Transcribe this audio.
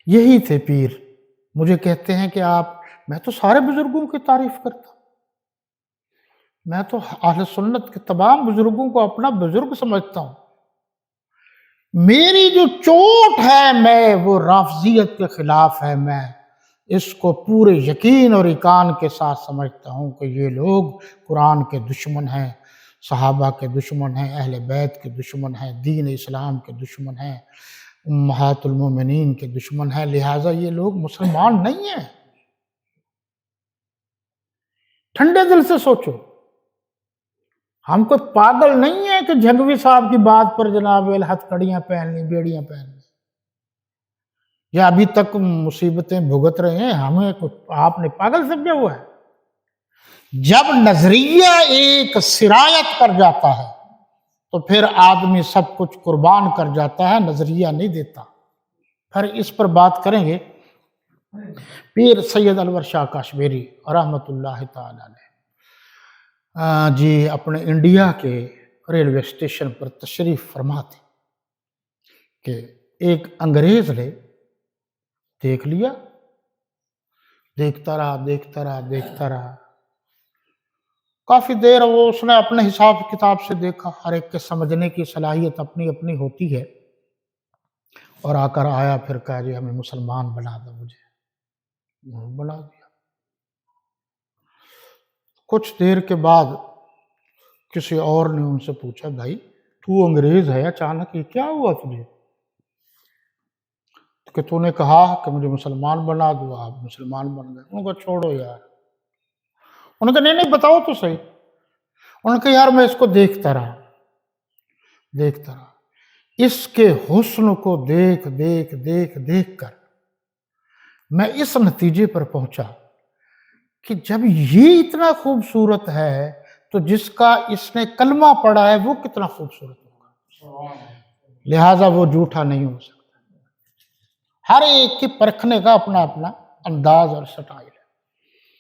یہی تھے پیر. مجھے کہتے ہیں کہ میں تو سارے بزرگوں کی تعریف کرتا ہوں، میں تو اہل سنت کے تمام بزرگوں کو اپنا بزرگ سمجھتا ہوں. میری جو چوٹ ہے میں وہ رافضیت کے خلاف ہے. میں اس کو پورے یقین اور ایقان کے ساتھ سمجھتا ہوں کہ یہ لوگ قرآن کے دشمن ہیں، صحابہ کے دشمن ہیں، اہل بیت کے دشمن ہیں، دین اسلام کے دشمن ہیں، امہات المومنین کے دشمن ہیں. لہٰذا یہ لوگ مسلمان نہیں ہیں. ٹھنڈے دل سے سوچو. ہم کوئی پاگل نہیں ہیں کہ جھنگوی صاحب کی بات پر جناب ہتھ کڑیاں پہن لیں، بیڑیاں پہن لیں، یا ابھی تک مصیبتیں بھگت رہے ہیں. ہمیں آپ نے پاگل سمجھا ہوا ہے؟ جب نظریہ ایک سرایت کر جاتا ہے تو پھر آدمی سب کچھ قربان کر جاتا ہے، نظریہ نہیں دیتا. پھر اس پر بات کریں گے. پیر سید انور شاہ کاشمیری رحمۃ اللہ تعالی علیہ جی اپنے انڈیا کے ریلوے اسٹیشن پر تشریف فرما تھے کہ ایک انگریز نے دیکھ لیا، دیکھتا رہا. کافی دیر اس نے اپنے حساب کتاب سے دیکھا. ہر ایک کے سمجھنے کی صلاحیت اپنی اپنی ہوتی ہے. اور آیا پھر کہا جی ہمیں مسلمان بنا دو. مجھے بنا دیا. کچھ دیر کے بعد کسی اور نے ان سے پوچھا بھائی تو انگریز ہے اچانک یہ کیا ہوا تجھے؟ کہ تو نے کہا کہ مجھے مسلمان بنا دو، آپ مسلمان بن گئے. انہوں نے کہا چھوڑو یار. انہوں نے کہا نہیں بتاؤ تو صحیح. انہوں نے کہا یار میں اس کو دیکھتا رہا. اس کے حسن کو دیکھ کر میں اس نتیجے پر پہنچا کہ جب یہ اتنا خوبصورت ہے تو جس کا اس نے کلمہ پڑھا ہے وہ کتنا خوبصورت ہوگا. لہٰذا وہ جھوٹا نہیں ہو سکتا. ہر ایک کی پرکھنے کا اپنا اپنا انداز اور سٹائل.